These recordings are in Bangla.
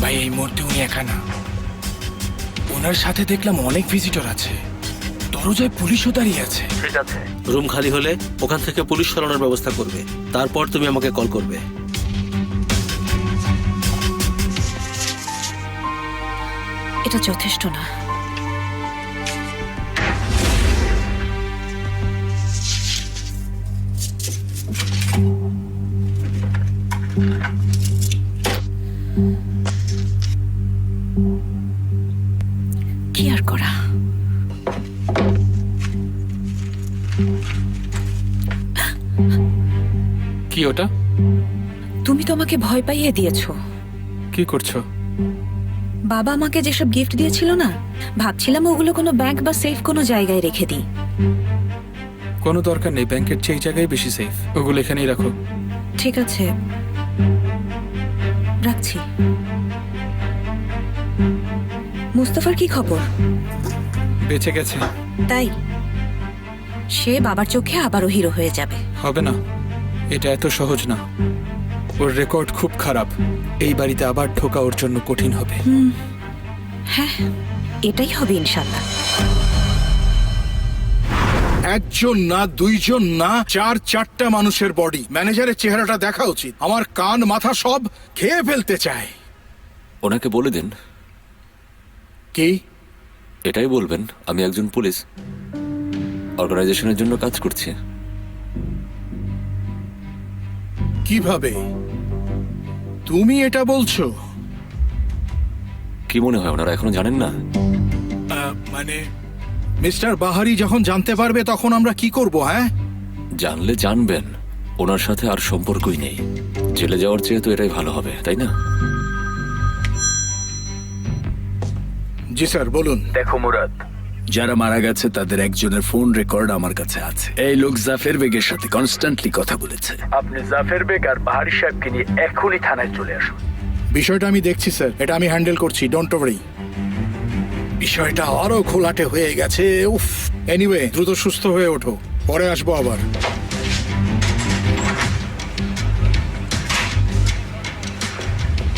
ভাই এই মুহূর্তে উনি একা না, ওনার সাথে দেখলাম অনেক ভিজিটর আছে, দরজায় পুলিশও দাঁড়িয়ে আছে। ঠিক আছে, রুম খালি হলে ওখান থেকে পুলিশ সরানোর ব্যবস্থা করবে, তারপর তুমি আমাকে কল করবে। এটা যথেষ্ট না। কি আর করা? কি ওটা? তুমি তো আমাকে ভয় পাইয়ে দিয়েছো। কি করছো? বাবা আমাকে যেসব গিফট দিয়েছিল না, ভাবছিলাম ওগুলো কোনো ব্যাংক বা সেফ কোনো জায়গায় রেখে দিই। কোনো দরকার নেই, ব্যাংকের চেয়ে এই জায়গায় বেশি সেফ। ওগুলো এখানেই রাখো। ঠিক আছে, রাখছি। মুস্তফার কি খবর? বেঁচে গেছে। তাই সে বাবার চোখে আবারও হিরো হয়ে যাবে। হবে না, এটা এত সহজ না। ওর রেকর্ড খুব খারাপ, এই বাড়িতে আবার ঢোকা ওর জন্য কঠিন হবে। হ্যাঁ, এটাই হবে ইনশাল্লাহ। একজন না, দুইজন না, চারটা মানুষের বডি। ম্যানেজারের চেহারাটা দেখা উচিত। আমার কান মাথা সব খেয়ে ফেলতে চায়। ওনাকে বলে দিন। কি? এটাই বলবেন, আমি একজন পুলিশ, অর্গানাইজেশনের জন্য কাজ করছি। কিভাবে তুমি এটা বলছো? কি মনে হয় ওনারা এখনো জানেন না? মানে মিস্টার বাহারি যখন জানতে পারবে তখন আমরা কি করব? হ্যাঁ, জানলে জানবেন, ওনার সাথে আর সম্পর্কই নেই। জেলে যাওয়ার চেয়ে তো এটাই ভালো হবে, তাই না? জি স্যার, বলুন। দেখো মুরাদ, যারা মারা গেছে তাদের একজনের ফোন রেকর্ড আমার কাছে আছে। এই লোক জাফের বেগের সাথে কনস্ট্যান্টলি কথা বলেছে। আপনি জাফের বেগ আর বাহারি সাহেবকে নিয়ে এখনই থানায় চলে আসুন। বিষয়টা আমি দেখছি স্যার, এটা আমি হ্যান্ডেল করছি, ডোন্ট ওয়ারি। বিষয়টা আরো ঘোলাটে হয়ে গেছে। উফ, এনিওয়ে, দ্রুত সুস্থ হয়ে ওঠো, পরে আসবো আবার।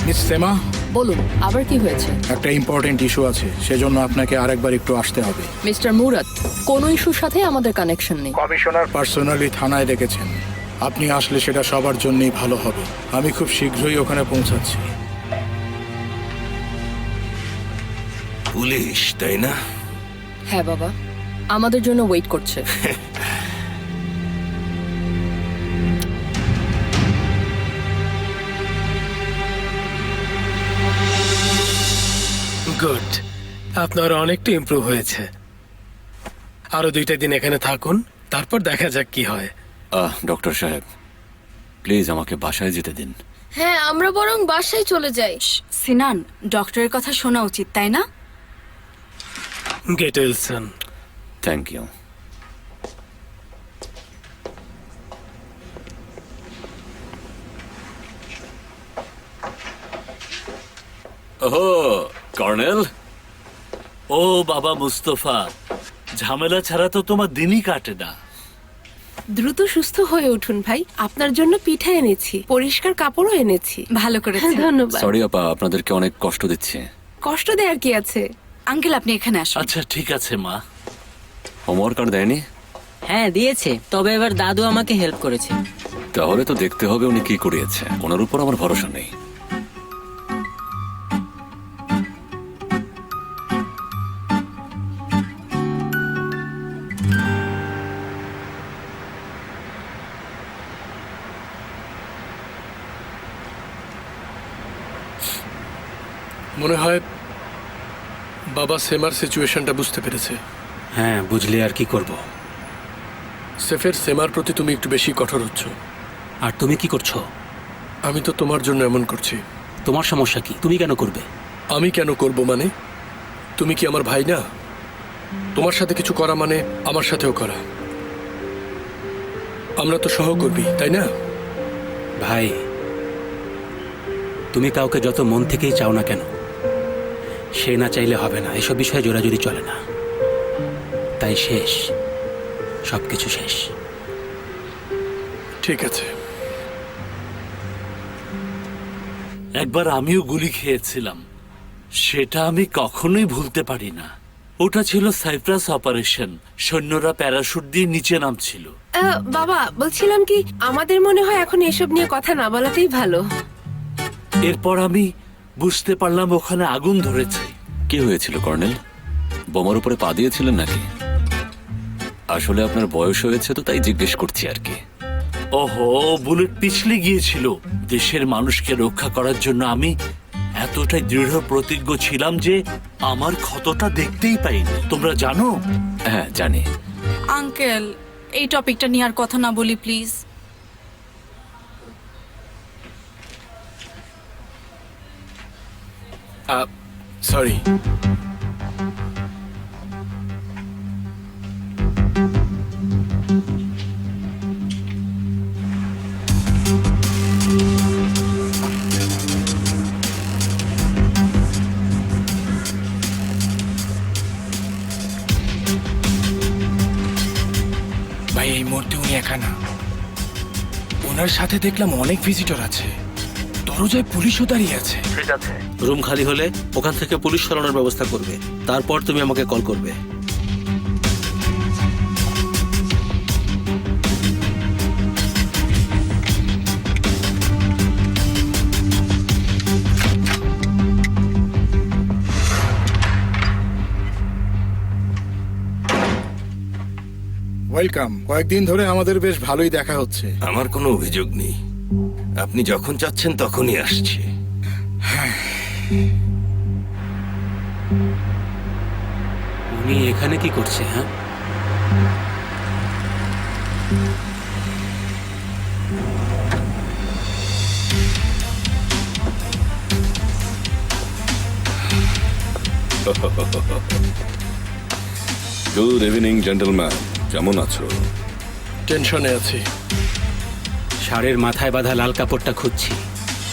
মিস সেমা, বলুন, আবার কি হয়েছে? একটা ইম্পর্টেন্ট ইস্যু আছে, সেজন্য আপনাকে আরেকবার একটু আসতে হবে। মিস্টার মুরাদ, কোনো ইস্যুর সাথে আমাদের কানেকশন নেই। কমিশনার পার্সোনালি থানায় ডেকেছেন, আপনি আসলে সেটা সবার জন্যই ভালো হবে। আমি খুব শীঘ্রই ওখানে পৌঁছাচ্ছি। পুলিশ, তাই না? হ্যাঁ বাবা, আমাদের জন্য ওয়েট করছে। গুড, আপনার অনেকটা ইমপ্রুভ হয়েছে। আরো 2টা দিন এখানে থাকুন, তারপর দেখা যাক কি হয়। ডক্টর সাহেব, প্লিজ আমাকে বাসায় যেতে দিন। হ্যাঁ, আমরা বরং বাসায় চলে যাই। সিনান, ডক্টরের কথা শোনা উচিত, তাই না? Get well soon. Thank you. ওহো, কর্নেল। ও বাবা মুস্তফা, ঝামেলা ছাড়া তো তোমার দিনই কাটে না। দ্রুত সুস্থ হয়ে উঠুন ভাই, আপনার জন্য পিঠা এনেছি, পরিষ্কার কাপড়ও এনেছি। ভালো করেছেন। ধন্যবাদ। সরি আপা, আপনাদেরকে অনেক কষ্ট দিচ্ছি। কষ্ট দেওয়ার কি আছে? আঙ্কেল, আপনি এখানে আসুন। আচ্ছা ঠিক আছে মা। হোমওয়ার্ক আর দেয়নি? হ্যাঁ দিয়েছে, তবে এবার দাদু আমাকে হেল্প করেছে। তাহলে তো দেখতে হবে উনি কি করিয়েছে। ওনার উপর আমার ভরসা নেই। মনে হয় বাবা সেমার সিচুয়েশনটা বুঝতে পেরেছে। হ্যাঁ, বুঝলে আর কি করব। সেফের সেমার প্রতি তুমি একটু বেশি কঠোর হচ্ছ। আর তুমি কি করছো? আমি তো তোমার জন্য এমন করছি। তোমার সমস্যা কি? তুমি কেন করবে? আমি কেন করব মানে? তুমি কি আমার ভাই না? তোমার সাথে কিছু করা মানে আমার সাথেও করা। আমরা তো সহকর্মী, তাই না? ভাই, তুমি কাউকে যত মন থেকেই চাও না কেন, সে না চাইলে হবে না। এসব বিষয়ে জোরাজুরি চলে না। তাই শেষ, সবকিছু শেষ। ঠিক আছে। একবার আমিও গুলি খেয়েছিলাম, সেটা আমি কখনোই ভুলতে পারি না। ওটা ছিল সাইপ্রাস অপারেশন, সৈন্যরা প্যারাশুট দিয়ে নিচে নামছিল। বাবা বলছিলাম কি, আমাদের মনে হয় এখন এসব নিয়ে কথা না বলাতেই ভালো। এরপর আমি বুঝতে পারলাম ওখানে আগুন ধরেছে। কি হয়েছিল কর্নেল? বোমার উপরে পা দিয়েছিলেন নাকি? আসলে আপনার বয়স হয়েছে তো তাই জিজ্ঞেস করছি আর কি। ওহো, বুলেট পিছলে গিয়েছিল। দেশের মানুষকে রক্ষা করার জন্য আমি এতটাই দৃঢ় প্রতিজ্ঞ ছিলাম যে আমার ক্ষতটা দেখতেই পাইনি। তোমরা জানো? হ্যাঁ জানি। আঙ্কেল, এই টপিকটা নিয়ে আর কথা না বলি প্লিজ। সরি। ভাই এই মুহূর্তে উনি একা না, ওনার সাথে দেখলাম অনেক ভিজিটর আছে। দরজায় পুলিশও দাঁড়িয়ে আছে। রুম খালি হলে ওখান থেকে পুলিশ সরানোর ব্যবস্থা করবে, তারপর তুমি আমাকে কল করবে। ওয়েলকাম। কয়েকদিন ধরে আমাদের বেশ ভালোই দেখা হচ্ছে। আমার কোনো অভিযোগ নেই, আপনি যখন চাচ্ছেন তখনই আসছি। উনি এখানে কি করছে? হ্যাঁ, গুড ইভিনিং জেন্টলম্যান, কেমন আছো? টেনশনে আছি। ষাঁড়ের মাথায় বাঁধা লাল কাপড়টা খুঁজছি,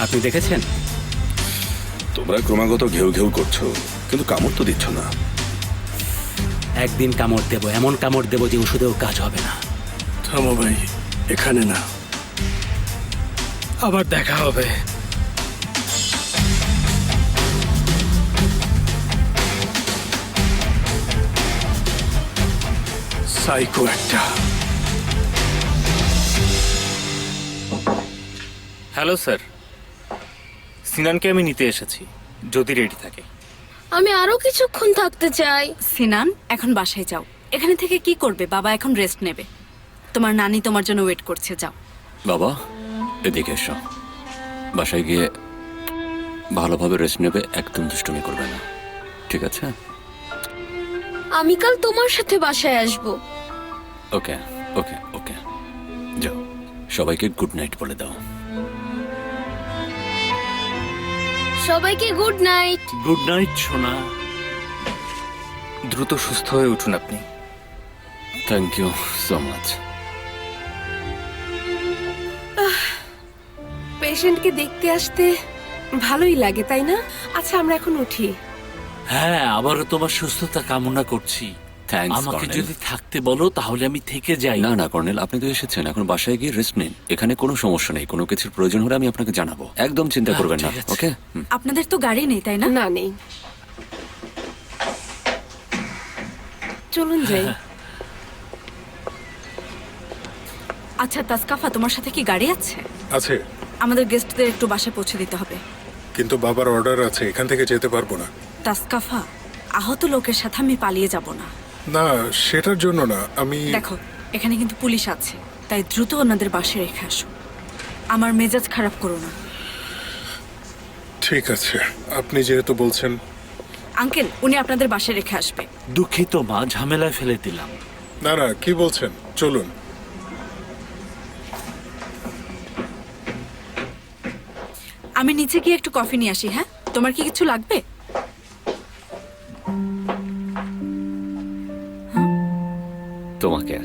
আপনি দেখেছেন? তোমরা ক্রমাগত ঘেউ ঘেউ করছো, কিন্তু কামড় তো দিচ্ছ না। একদিন কামড় দেবো, এমন কামড় দেবো যে ওষুধেও কাজ হবে না। থামো ভাই, এখানে না, আবার দেখা হবে। সাইকো একটা। হ্যালো স্যার, সিনানকে আমি নিতে এসেছি, যদি রেডি থাকে। আমি আরো কিছুক্ষণ থাকতে চাই। সিনান, এখন বাসায় যাও। এখানে থেকে কি করবে? বাবা এখন রেস্ট নেবে। তোমার নানি তোমার জন্য ওয়েট করছে, যাও। বাবা এদিকে এসো। বাসায় গিয়ে ভালোভাবে রেস্ট নেবে, একদম দুষ্টুমি করবে না, ঠিক আছে? আমি কাল তোমার সাথে বাসায় আসবো। ওকে ওকে ওকে, যাও। সবাইকে গুড নাইট বলে দাও। সবাইকে গুড নাইট। গুড নাইট সোনা। দ্রুত সুস্থ হয়ে উঠুন আপনি। Thank you so much. পেশেন্টকে দেখতে আসতে ভালোই লাগে, তাই না? আচ্ছা, আমরা এখন উঠি। হ্যাঁ, আবারও তোমার সুস্থতা কামনা করছি। থ্যাঙ্কস আমাকে কর্নেল। যদি থাকতে বলো তাহলে আমি থেকে যাই। না না কর্নেল, আপনি তো এসেছেন, এখন বাসায় গিয়ে রেস্ট নিন। এখানে কোনো সমস্যা নেই, কোনো কিছুর প্রয়োজন হলে আমি আপনাকে জানাবো, একদম চিন্তা করবেন না। ঠিক আছে। ওকে? আপনাদের তো গাড়ি নেই, তাই না? না, নেই। চলুন যাই। আচ্ছা তাসকাফা, তোমার সাথে কি গাড়ি আছে? আছে, আমাদের গেস্টদের একটু বাসায় পৌঁছে দিতে হবে। কিন্তু বাবার অর্ডার আছে, এখান থেকে যেতে পারবো না। তাসকাফা, আহত লোকের সাথে আমি পালিয়ে যাব না। না, সেটার জন্য না, আমি দেখো, এখানে কিন্তু পুলিশ আছে, তাই দ্রুত ওনাদের বাসায় রেখে আসো। আমার মেজাজ খারাপ করো না। ঠিক আছে, আপনি যেহেতু বলছেন। আঙ্কেল, উনি আপনাদের বাসায় রেখে আসবে। দুঃখিত মা, ঝামেলায় ফেলে দিলাম। না না, কি বলছেন, চলুন। আমি নিচে গিয়ে একটু কফি নিয়ে আসি। হ্যাঁ, তোমার কি কিছু লাগবে? তোমাকে